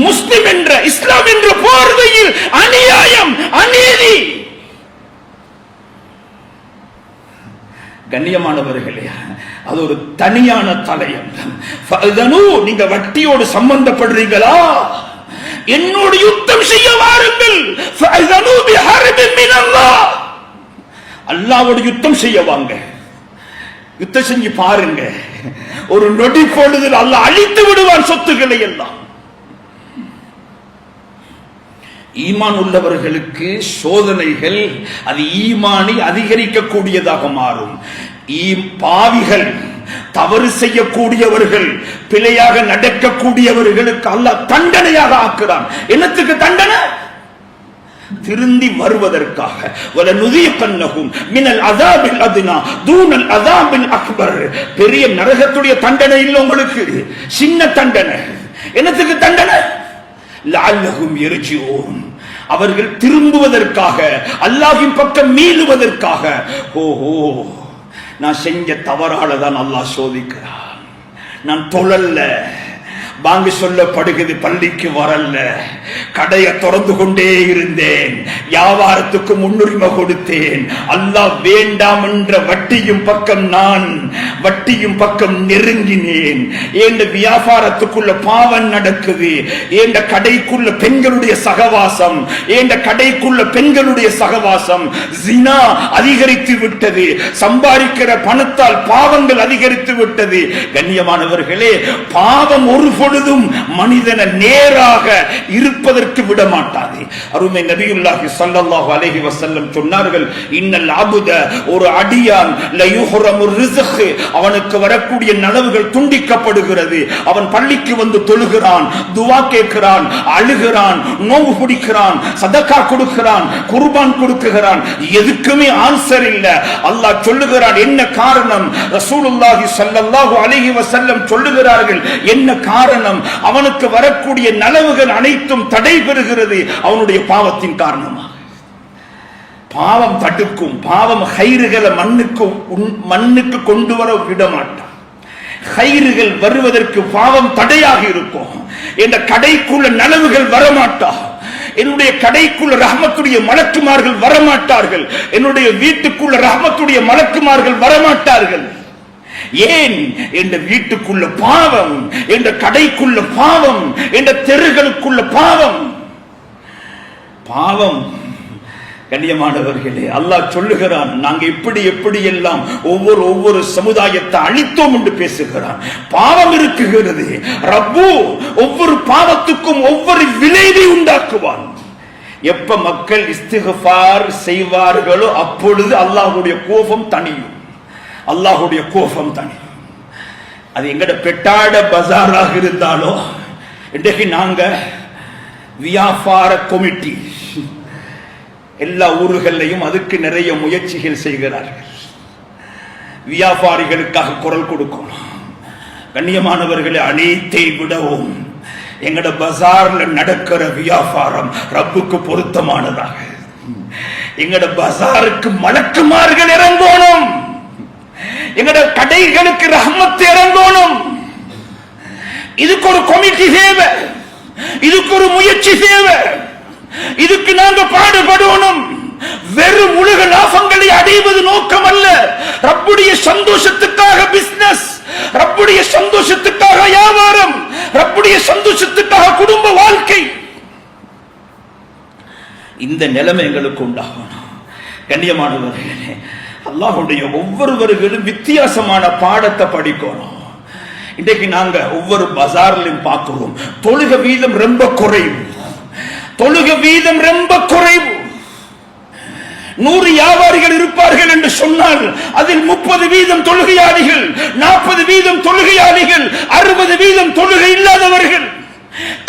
முஸ்லிம் என்ற, இஸ்லாம் என்ற பார்வையில் அநியாயம், அநீதி. கண்ணியமானவர்களே, அது ஒரு தனியான தலையம். நீங்க வட்டியோடு சம்பந்தப்படுறீங்களா, என்னோடு யுத்தம் செய்ய வாருங்கள். அல்லாஹ்வோடு யுத்தம் செய்ய வாங்க, யுத்தம் செஞ்சு பாருங்க. ஒரு நொடி பொழுதில் அல்லாஹ் அழித்து விடுவான் சொத்துக்களை எல்லாம். ஈமான் உள்ளவர்களுக்கு சோதனைகள் அது ஈமானை அதிகரிக்கக்கூடியதாக மாறும். பாவிகள், தவறு செய்யக்கூடியவர்கள், பிழையாக நடக்கக்கூடியவர்களுக்கு அல்லாஹ் தண்டனையாக ஆக்குறான். என்னத்துக்கு தண்டனை? திருந்தி வருவதற்காக. பெரிய நரகத்துடைய தண்டனை இல்லை உங்களுக்கு, சின்ன தண்டனை. என்னத்துக்கு தண்டனை? லஅல்லஹும் யர்ஜிஊன், அவர்கள் திரும்புவதற்காக, அல்லாஹ்வின் பக்கம் மீளுவதற்காக. ஓஹோ, நான் செஞ்ச தவறால தான் அல்லாஹ் சோதிக்கிறான். நான் தொழல்ல, பாங்கு சொல்லப்படுகிறது, பள்ளிக்கு வரல, கடையை திறந்து கொண்டே இருந்தேன், வியாபாரத்துக்கு முன்னுரிமை கொடுத்தேன், அல்லாஹ் வேண்டாம் என்ற வட்டியும் பக்கம் நான் வட்டியும் பக்கம் நெருங்கினேன். ஏண்ட வியாபாரத்துக்குள்ள பாவம் நடக்குது, ஏண்ட கடைக்குள்ள பெண்களுடைய சகவாசம், ஏண்ட கடைக்குள்ள பெண்களுடைய சகவாசம், ஜினா அதிகரித்து விட்டது, சம்பாதிக்கிற பணத்தால் பாவங்கள் அதிகரித்து விட்டது. கண்ணியமானவர்களே, பாவம் ஒரு பொழுதும் மனிதனை நேராக இருப்பதற்கு விட மாட்டாது. அருமை நபியுல்லாஹி ஸல்லல்லாஹு அலைஹி வஸல்லம் சொன்னார்கள், இன்னல் அபுத, ஒரு அடியான், லயுஹ்ரமு ரிஸ்க், அவனுக்கு வரக்கூடிய நலவுகள் துண்டிக்கப்படுகிறது. அவன் பள்ளிக்கு வந்து தொழுகிறான், துஆ கேட்கிறான், அழுகிறான், நோவு பிடிக்கிறான், சதகா கொடுக்கிறான், குர்பான் கொடுக்கிறான், எதுக்குமே ஆன்சர் இல்ல. அல்லாஹ் சொல்லுகிறான், என்ன காரணம்? ரசூலுல்லாஹி ஸல்லல்லாஹு அலைஹி வஸல்லம் சொல்லுகிறார்கள், என்ன காரணம்? அவனுக்கு வரக்கூடிய நலவுகள் அனைத்தும் தடை பெறுகிறது அவனுடைய பாவத்தின் காரணமாக. பாவம் தடுக்கும், பாவம் ஹைறுகளை மண்ணுக்கு கொண்டு வர விட மாட்டான். ஹைறுகள் வருவதற்கு பாவம் தடையாக இருக்கும். என்ற கடைக்குள்ள நலவுகள் வரமாட்டா, என்னுடைய கடைக்குள்ள ரஹ்மத்துடைய மலக்குமார்கள் வரமாட்டார்கள், என்னுடைய வீட்டுக்குள்ள ரஹ்மத்துடைய மலக்குமார்கள் வரமாட்டார்கள். ஏன்? என்ற வீட்டுக்குள்ள பாவம், என்ற கடைக்குள்ள பாவம், என்ற தெருகளுக்குள்ள பாவம். பாவம் கண்ணியமானவர்களே, அல்லாஹ் சொல்லுகிறான், நாங்க எப்படி எல்லாம் ஒவ்வொரு சமுதாயத்தை அழித்தோம் என்று பேசுகிறான். பாவம் இருக்குகிறது. ரப்பு ஒவ்வொரு பாவத்துக்கும் ஒவ்வொரு விளைவை உண்டாக்குவான். எப்ப மக்கள் இஸ்திக்ஃபார் செய்வார்களோ அப்பொழுது அல்லாஹ்வுடைய கோபம் தணியும். அல்லாஹ்வுடைய கோபம் தணியும். அது எங்கட பெட்டாட பஜாராக இருந்தாலும், இன்றைக்கு நாங்க வியாபார கமிட்டி எல்லா ஊர்களையும் அதுக்கு நிறைய முயற்சிகள் செய்கிறார்கள். வியாபாரிகளுக்காக குரல் கொடுக்கணும். கண்ணியமானவர்களை, அனைத்தை விடவும் எங்கட பஜார்ல நடக்கிற வியாபாரம் ரப்புக்கு பொருத்தமானதாக. எங்கட பஜாருக்கு மலக்குமார்கள் இறங்கணும், எங்கட கடைகளுக்கு ரஹ்மத் இறங்கணும். இதுக்கு ஒரு கமிட்டி தேவை, இதுக்கு ஒரு முயற்சி தேவை, இதுக்கு நாங்க பாடுபடணும். வெறும் உலக லாபங்களை அடைவது நோக்கம் அல்ல. ரப்புடைய சந்தோஷத்துக்காக பிசினஸ், ரப்புடைய சந்தோஷத்துக்காக வியாபாரம், ரப்புடைய சந்தோஷத்துக்காக குடும்ப வாழ்க்கை. இந்த நிலைமை எங்களுக்கு உண்டாகணும். கண்ணியமானவர்களே, அல்லாஹ்வுடைய ஒவ்வொருவர்களும் வித்தியாசமான பாடத்தை படிக்கணும். இன்றைக்கு நாங்க ஒவ்வொரு பஜார்லையும் பார்க்கிறோம், தொழுக வீதம் ரொம்ப குறைவு, தொழுக வீதம் ரொம்ப குறைவு. 100 வியாபாரிகள் இருப்பார்கள் என்று சொன்னால் அதில் 30 வீதம் தொழுகையாளிகள், 40 வீதம் தொழுகையாளிகள், 60 வீதம் தொழுகை இல்லாதவர்கள்.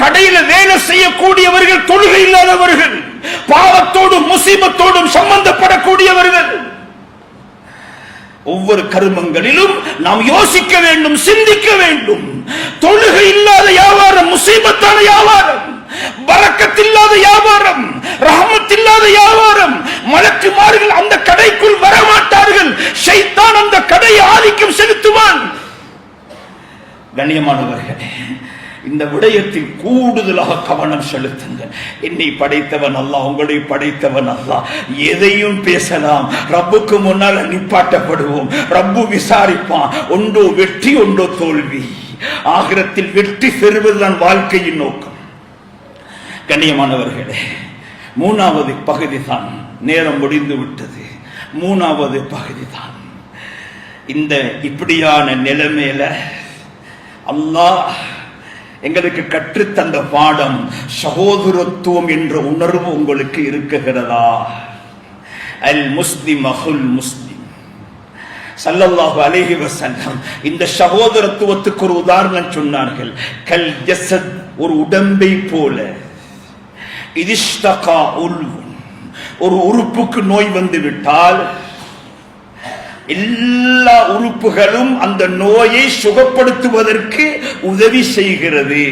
கடையில் வேலை செய்யக்கூடியவர்கள் தொழுகை இல்லாதவர்கள், பாவத்தோடும் முசீபத்தோடும் சம்பந்தப்படக்கூடியவர்கள். ஒவ்வொரு கருமங்களிலும் நாம் யோசிக்க வேண்டும், சிந்திக்க வேண்டும். தொழுகை இல்லாத வியாபாரம் முசீபத்தான வியாபாரம், பரக்கத்தில்லாத வியாபாரம், ரஹமத்தில்லாத வியாபாரம். மலக்குமார்கள் அந்த கடைக்குள் வரமாட்டார்கள், ஷைத்தான் அந்த கடையை ஆதிக்கம் செலுத்துவான். கண்ணியமானவர்களே, இந்த விடயத்தில் கூடுதலாக கவனம் செலுத்துங்கள். என்னை படைத்தவன் அல்லாஹ், உங்களை படைத்தவன் அல்லாஹ். எதையும் பேசலாம், ரப்புக்கு முன்னால் நிப்பாட்டப்படுவோம். ரப்பு விசாரிப்பான். ஒன்றோ வெற்றி, ஒன்றோ தோல்வி. ஆகிரத்தில் வெற்றி பெறுவதுதான் வாழ்க்கையின் நோக்கம். கண்ணியமானவர்களே, மூணாவது பகுதி தான், நேரம் முடிந்து விட்டது. மூணாவது பகுதி தான். இந்த இப்படியான நிலைமையில அல்லாஹ் எங்களுக்கு கற்றுத்தந்த பாடம் சகோதரத்துவம் என்ற உணர்வு உங்களுக்கு இருக்குகிறதா? அல் முஸ்லிம் அஹுல் முஸ்லிம் ஸல்லல்லாஹு அலைஹி வஸல்லம் இந்த சகோதரத்துவத்துக்கு ஒரு உதாரணம் சொன்னார்கள். கல் ஜஸத், ஒரு உடம்பை போல. இதிஷ்தகா உல்வுன், ஒரு உறுப்புக்கு நோய் வந்து விட்டால் எல்லா உறுப்புகளும் அந்த நோயை சுகப்படுத்துவதற்கு உதவி செய்கிறது.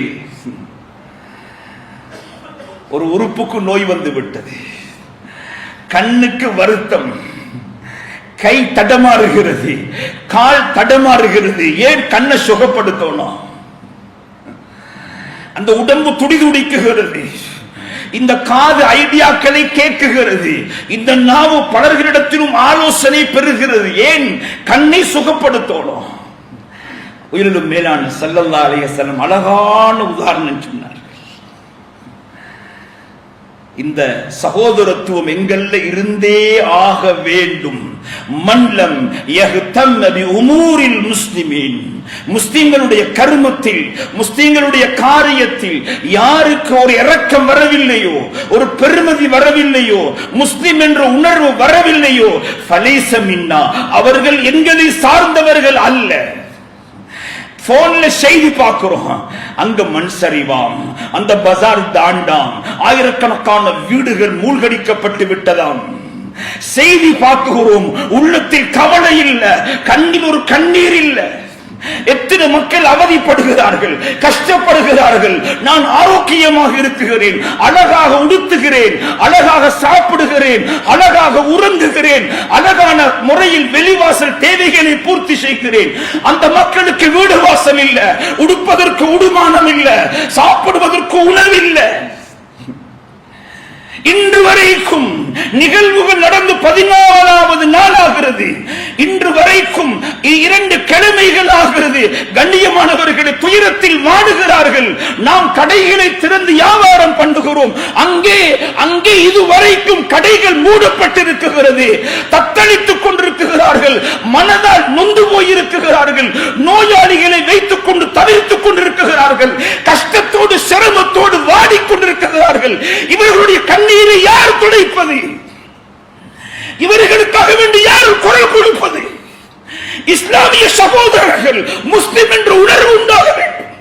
ஒரு உறுப்புக்கு நோய் வந்து விட்டது, கண்ணுக்கு வருத்தம், கை தடமாறுகிறது, கால் தடமாறுகிறது. ஏன்? கண்ணை சுகப்படுத்தணும். அந்த உடம்பு துடிதுடிக்குகிறது, இந்த காது ஐடியாக்களை கேட்குகிறது, இந்த நாவு பலர்களிடத்திலும் ஆலோசனை பெறுகிறது. ஏன்? கண்ணை சுகப்படுத்தணும். உயிரிலும் மேலான ஸல்லல்லாஹு அலைஹி வஸல்லம் அழகான உதாரணம் சொன்னார்கள். இந்த சகோதரத்துவம் எங்கள்ல இருந்தே ஆக வேண்டும். மன்லம் யஹ்தம் பி உமூரில் முஸ்லிமீன், முஸ்லிம்களுடைய கர்மத்தில், முஸ்லிம்களுடைய காரியத்தில் யாருக்கு ஒரு இரக்கம் வரவில்லையோ, ஒரு பெருமதி வரவில்லையோ, முஸ்லிம் என்ற உணர்வு வரவில்லையோ, ஃபலைஸ மின்னா, அவர்கள் எங்களை சார்ந்தவர்கள் அல்ல. போன்ல செய்தி பார்க்கிறோம், அங்க மண் சரிவாம், அந்த பஜார் தாண்டாம், ஆயிரக்கணக்கான வீடுகள் மூழ்கடிக்கப்பட்டு விட்டதாம். செய்தி பார்க்கிறோம், உள்ளத்தில் கவலை இல்ல, கண்ணில் ஒரு கண்ணீர் இல்ல. எத்தனை மக்கள் அவதிப்படுகிறார்கள், கஷ்டப்படுகிறார்கள். நான் ஆரோக்கியமாக இருக்கிறேன், அழகாக உடுத்துகிறேன், அழகாக சாப்பிடுகிறேன், அழகாக உறங்குகிறேன், அழகான முறையில் வெளிவாசல் தேவைகளை பூர்த்தி செய்கிறேன். அந்த மக்களுக்கு வீடு வாசல் இல்ல, உடுப்பதற்கு உடுமானம் இல்ல, சாப்பிடுவதற்கு உணவில்லை. இன்று வரைக்கும் நிகழ்வுகள் நடந்து 14வது நாளாகிறது. இன்று வரைக்கும் 2 கிழமைகள் ஆகிறது. கண்ணியமானவர்களை துயரத்தில் வாடுகிறார்கள். நாம் கடைகளை திறந்து வியாபாரம் பண்ணுகிறோம், அங்கே இதுவரைக்கும் கடைகள் மூடப்பட்டிருக்கிறது. தத்தளித்துக் கொண்டிருக்கிறார்கள், மனதால் நொந்து போயிருக்கிறார்கள், நோயாளிகளை வைத்துக் கொண்டு தவிர்த்துக் கொண்டிருக்கிறார்கள், கஷ்டத்தோடு சிரமத்தோடு வாடிக்கொண்டிருக்கிறார்கள். இவர்களுடைய கண்ணீரை யார் துடைப்பது? இவர்களுக்காக வேண்டி யார் குரல் கொடுப்பது? இஸ்லாமிய சகோதரர்கள், முஸ்லிம் என்ற உணர்வு உண்டாக வேண்டும்.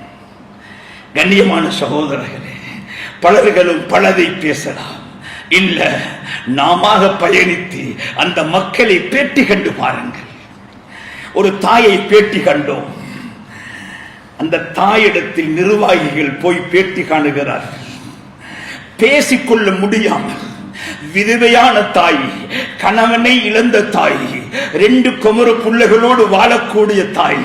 கண்ணியமான சகோதரர்களே, பலர்களும் பலதை பேசலாம். இல்ல, நாம பயணித்து அந்த மக்களை பேட்டி கண்டு பாருங்கள். ஒரு தாயை பேட்டி கண்டோம். அந்த தாயிடத்தில் நிர்வாகிகள் போய் பேட்டி காணுகிறார்கள். பேசிக்கொள்ள முடியாமல் விதவையான தாய், கணவனை இழந்த தாய், 2 குமர பிள்ளைகளோடு வாழக்கூடிய தாய்,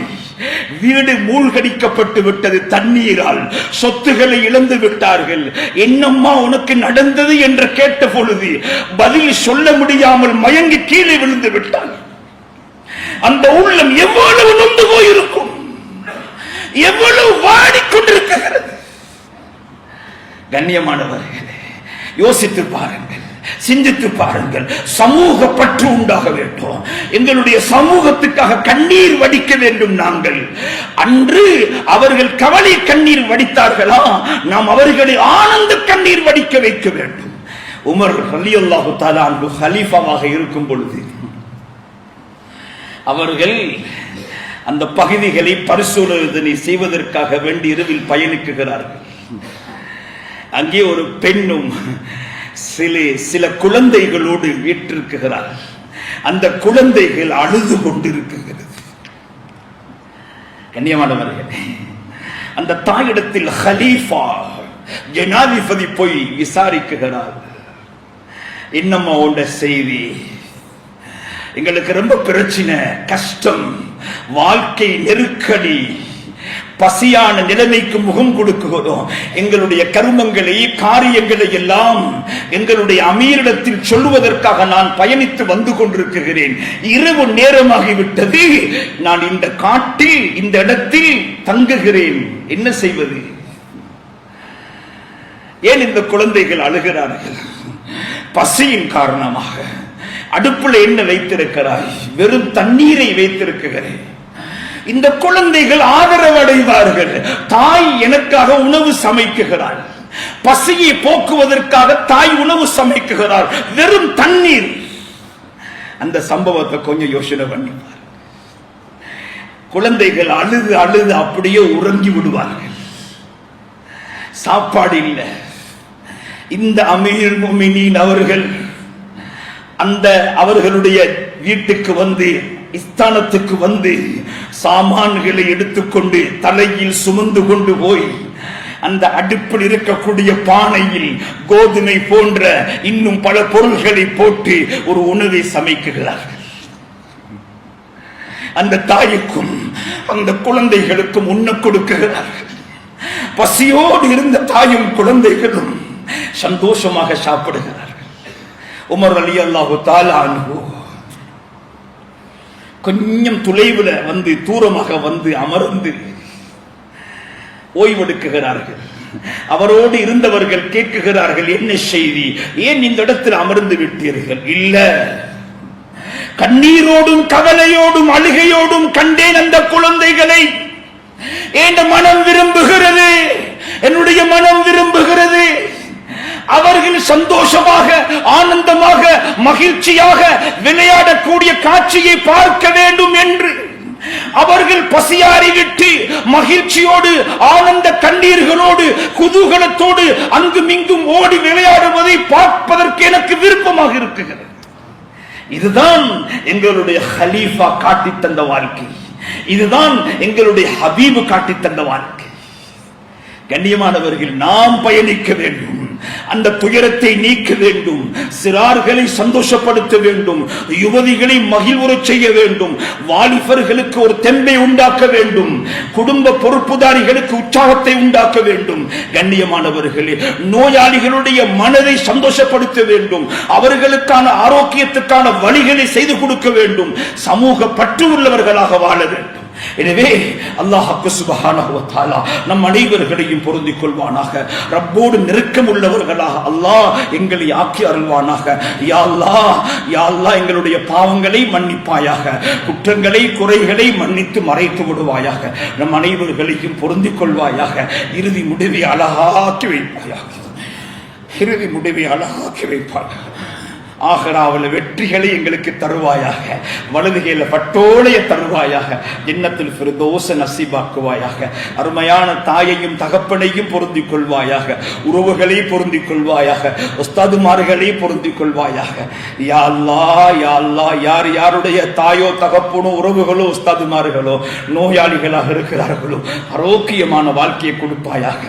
வீடு மூழ்கடிக்கப்பட்டு விட்டது தண்ணீரால், சொத்துக்களை இழந்து விட்டார்கள். என்னம்மா உனக்கு நடந்தது என்று கேட்ட பொழுது பதில் சொல்ல முடியாமல் மயங்கி கீழே விழுந்து விட்டார். அந்த உள்ளம் எவ்வளவு நொந்து போயிருக்கும், எவ்வளவு வாடிக்கொண்டிருக்கிறது. கண்ணியமானவர்களே, யோசித்து பாருங்கள், சிந்தித்து பாருங்கள். சமூக பற்று உண்டாக வேண்டும். எங்களுடைய சமூகத்துக்காக கண்ணீர் வடிக்க வேண்டும். நாங்கள் அன்று அவர்கள் கவலை கண்ணீர் வடித்தார்களா, நாம் அவர்களை ஆனந்த கண்ணீர் வடிக்க வைக்க வேண்டும். உமர் ரலியல்லாஹு தஆலா அன்ஹு ஹலீஃபாவாக இருக்கும் பொழுது அவர்கள் அந்த பகுதிகளை பரிசோதனை செய்வதற்காக வேண்டி இரவில் பயணிக்குகிறார்கள். அங்கே ஒரு பெண்ணும் சில குழந்தைகளோடு வீற்றிருக்கிறார். அந்த குழந்தைகள் அழுது கொண்டிருக்கிறது. கண்ணியமானவர்களே, அந்த தாயிடத்தில் ஹலீஃபா ஜனாதிபதி போய் விசாரிக்கிறார். என்னம்மா உண்ட செய்தி? எங்களுக்கு ரொம்ப பிரச்சனை, கஷ்டம், வாழ்க்கை நெருக்கடி, பசியான நிலைமைக்கு முகம் கொடுக்குகிறோம். எங்களுடைய கர்மங்களை, காரியங்களை எல்லாம் எங்களுடைய அமீரிடத்தில் சொல்லுவதற்காக நான் பயணித்து வந்து கொண்டிருக்கிறேன். இரவு நேரமாகிவிட்டது. நான் இந்த காட்டில், இந்த இடத்தில் தங்குகிறேன். என்ன செய்வது? ஏன் இந்த குழந்தைகள் அழுகிறார்கள்? பசியின் காரணமாக. அடுப்புல என்ன வைத்திருக்கிறாய்? வெறும் தண்ணீரை வைத்திருக்கிறேன். இந்த குழந்தைகள் ஆதரவடைவார்கள். தாய் எனக்காக உணவு சமைக்குகிறாள். பசியை போக்குவதற்காக தாய் உணவு சமைக்குகிறாள். வெறும் தண்ணீர். அந்த சம்பவத்தை கொஞ்சம் யோசனை பண்ணிப்பார். குழந்தைகள் அழுது அழுது அப்படியே உறங்கி விடுவார்கள். சாப்பாடு இல்லை. இந்த அமீர் முஃமினீன் அவர்கள் அந்த அவர்களுடைய வீட்டுக்கு வந்து, ஸ்தானத்துக்கு வந்து சாமான்களை எடுத்துக்கொண்டு தலையில் சுமந்து கொண்டு போய் அந்த அடுப்பில் இருக்கக்கூடிய பானையில் கோதுமை போன்ற இன்னும் பல பொருள்களை போட்டு ஒரு உணவை சமைக்கிறார்கள். அந்த தாய்க்கும் அந்த குழந்தைகளுக்கும் உண்ண கொடுக்கிறார்கள். பசியோடு இருந்த தாயும் குழந்தைகளும் சந்தோஷமாக சாப்பிடுகிறார்கள். உமர் ரலியல்லாஹு தஆலா அன்ஹு கொஞ்சம் தொலைவில் வந்து, தூரமாக வந்து அமர்ந்து ஓய்வெடுக்குகிறார்கள். அவரோடு இருந்தவர்கள் கேட்குகிறார்கள், என்ன செய்தி, ஏன் இந்த இடத்தில் அமர்ந்து விட்டீர்கள்? இல்ல, கண்ணீரோடும் கவலையோடும் அழுகையோடும் கண்டேன் அந்த குழந்தைகளை. என் மனம் விரும்புகிறது, என்னுடைய மனம் விரும்புகிறது. அவர்கள் சந்தோஷமாக, ஆனந்தமாக, மகிழ்ச்சியாக விளையாடக்கூடிய காட்சியை பார்க்க வேண்டும் என்று அவர்கள் பசியாறிவிட்டு மகிழ்ச்சியோடு, ஆனந்த கண்ணீர்களோடு, குதூகலத்தோடு அங்குமிங்கும் ஓடி விளையாடுவதை பார்ப்பதற்கு எனக்கு விருப்பமாக இருக்கிறது. இதுதான் எங்களுடைய ஹலீஃபா காட்டித் தந்த வாழ்க்கை. இதுதான் எங்களுடைய ஹபீபு காட்டித் தந்த வாழ்க்கை. கண்ணியமானவர்கள், நாம் பயணிக்க வேண்டும். அந்த துயரத்தை நீக்க வேண்டும். சிறார்களை சந்தோஷப்படுத்த வேண்டும். யுவதிகளை மகிழ்வுறச் செய்ய வேண்டும். வாலிபர்களுக்கு ஒரு தெம்பை உண்டாக்க வேண்டும். குடும்ப பொறுப்புதாரிகளுக்கு உற்சாகத்தை உண்டாக்க வேண்டும். கண்ணியமானவர்களே, நோயாளிகளுடைய மனதை சந்தோஷப்படுத்த வேண்டும். அவர்களுக்கான ஆரோக்கியத்துக்கான வழிகளை செய்து கொடுக்க வேண்டும். சமூக பற்று உள்ளவர்களாக வாழ வேண்டும். எனவே அல்லாஹ் சுப்ஹானஹு வ தஆலா நம் அனைவர்களையும் பொருந்திக் கொள்வானாக. ரப்போடு நெருக்கம் உள்ளவர்களாக அல்லாஹ் எங்களை ஆக்கி அருள்வானாக. யா அல்லாஹ், யா அல்லாஹ், எங்களுடைய பாவங்களை மன்னிப்பாயாக. குற்றங்களை, குறைகளை மன்னித்து மறைத்து விடுவாயாக. நம் அனைவர்களையும் பொருந்திக் கொள்வாயாக. இறுதி முடிவை அழகாக்கி வைப்பாயாக. இறுதி முடிவை அழகாக்கி வைப்பாயாக. ஆகிராவில் வெற்றிகளை எங்களுக்கு தருவாயாக. வலதுகையில பட்டோலைய தருவாயாக. ஜன்னத்துல் ஃபிர்தௌஸ நசீபாக்குவாயாக. அருமையான தாயையும் தகப்பனையும் பொருந்திக் கொள்வாயாக. உறவுகளை பொருந்திக் கொள்வாயாக. உஸ்தாதுமார்களை பொருந்திக் கொள்வாயாக. யா அல்லாஹ், யா அல்லாஹ், யார் யாருடைய தாயோ தகப்பனோ உறவுகளோ உஸ்தாதுமார்களோ நோயாளிகளாக இருக்கிறார்களோ ஆரோக்கியமான வாழ்க்கையை கொடுப்பாயாக.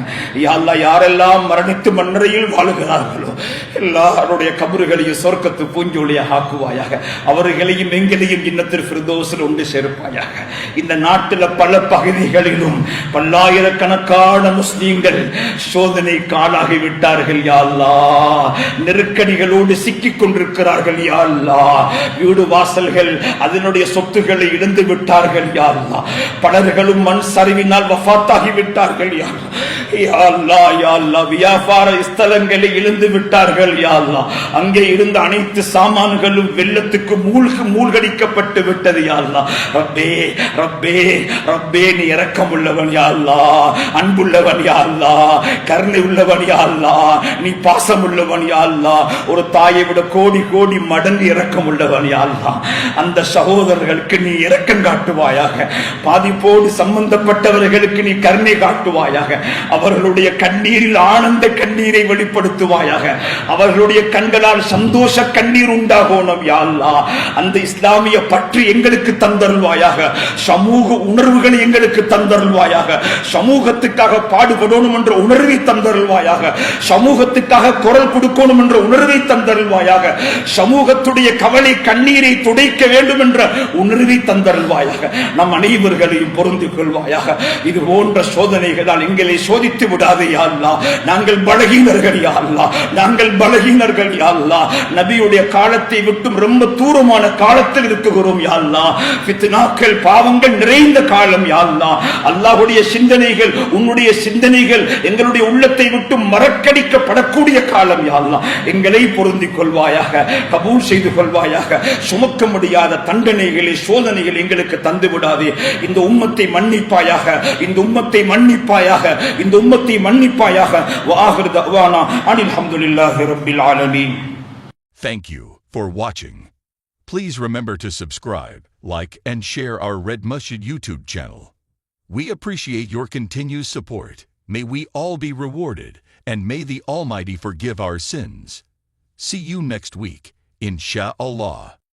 யா அல்லாஹ், யாரெல்லாம் மரணித்து மண்ணறையில் வாழுகிறார்களோ எல்லாருடைய கபறுகளையும் சொர்க்கத்து பூஞ்சோலியாக ஆக்குவாயாக. அவர்களையும் எங்களையும் ஜன்னத்துல் ஃபிர்தௌஸில் ஒன்று சேர்ப்பாயாக. இந்த நாட்டில் பல பகுதிகளிலும் பல்லாயிரக்கணக்கான முஸ்லீம்கள் சோதனைக்கு ஆளாகிவிட்டார்கள். யா அல்லாஹ், நெருக்கடிகளோடு சிக்கிக் கொண்டிருக்கிறார்கள். யா அல்லாஹ், வீடு வாசல்கள், அதனுடைய சொத்துக்களை இழந்து விட்டார்கள். யா அல்லாஹ், பலர்களும் மண் சரிவினால் வஃபாத்தாகி விட்டார்கள். யா அல்லாஹ், யா அல்லாஹ், வியாபார ஸ்தலங்களை இழந்து விட்டார்கள். யா அல்லாஹ், அங்கே இருந்த அனைத்து சாமான்களும் வெள்ளத்துக்கு மூழ்கடிக்கப்பட்டு விட்டது. யா அல்லாஹ், ரப்பே ரப்பே ரப்பே, நீ இரக்கம் உள்ளவன். யா அல்லாஹ், அன்புள்ளவன். யா அல்லாஹ், கருணை உள்ளவன். யா அல்லாஹ், நீ பாசம் உள்ளவன். யா அல்லாஹ், ஒரு தாயை விட கோடி கோடி மடங்கு இரக்கம் உள்ளவன். யா அல்லாஹ், அந்த சகோதரர்களுக்கு நீ இரக்கம் காட்டுவாயாக. பாதிப்போடு சம்பந்தப்பட்டவர்களுக்கு நீ கருணை காட்டுவாயாக. அவர்களுடைய கண்ணீரில் ஆனந்த கண்ணீரை வெளிப்படுத்துவாயாக. அவர்களுடைய கண்களால் சந்தோஷ கண்ணீர் உண்டாகணும் யா அல்லாஹ். அந்த இஸ்லாமிய பற்று எங்களுக்கு தந்தருள்வாயாக. சமூக உணர்வுகளை எங்களுக்கு தந்தருள்வாயாக. சமூகத்துக்காக பாடுபடணும் என்ற உணர்வை தந்தருள்வாயாக. சமூகத்துக்காக குரல் கொடுக்கணும் என்ற உணர்வை தந்தருள்வாயாக. சமூகத்துடைய கவலை கண்ணீரை துடைக்க வேண்டும் என்ற உணர்வை தந்தருள்வாயாக. நம் அனைவர்களையும் பொருந்திக் கொள்வாயாக. இது போன்ற சோதனைகளால் எங்களை சோதித்து விடாதே யா அல்லாஹ். நாங்கள் பலகீனர்கள் யா அல்லாஹ். நாங்கள் பலகீனர்கள் யா அல்லாஹ். நபியுடைய காலத்தை விட்டு ரொம்ப தூரமான காலத்தில் இருக்கிறோம் யா அல்லாஹ். ஃபித்னாக்கள் பாவங்கள் நிறைந்த காலம் யா அல்லாஹ். அல்லாஹ்வுடைய சிந்தனைகள் உன்னுடைய சிந்தனைகள் எங்களுடைய உள்ளத்தை விட்டு மறக்கடிக்கப்படக்கூடிய காலம் யா அல்லாஹ். எங்களை பொருந்திக் கொள்வாயாக. கபூல் செய்து கொள்வாயாக. சுமக்க முடியாத தண்டனைகளை சோதனைகள் எங்களுக்கு தந்து விடாதே. இந்த உம்மத்தை மன்னிப்பாயாக. இந்த உம்மத்தை மன்னிப்பாயாக. இந்த உம்மத்தை மன்னிப்பாயாக. வஆகிரு தஅவானா அனில் ஹம்துலில்லாஹி ரப்பில் ஆலமீன். Thank you for watching. Please remember to subscribe, like and share our Red Masjid YouTube channel. We appreciate your continued support. May we all be rewarded, and may the Almighty forgive our sins. See you next week, Insha'Allah.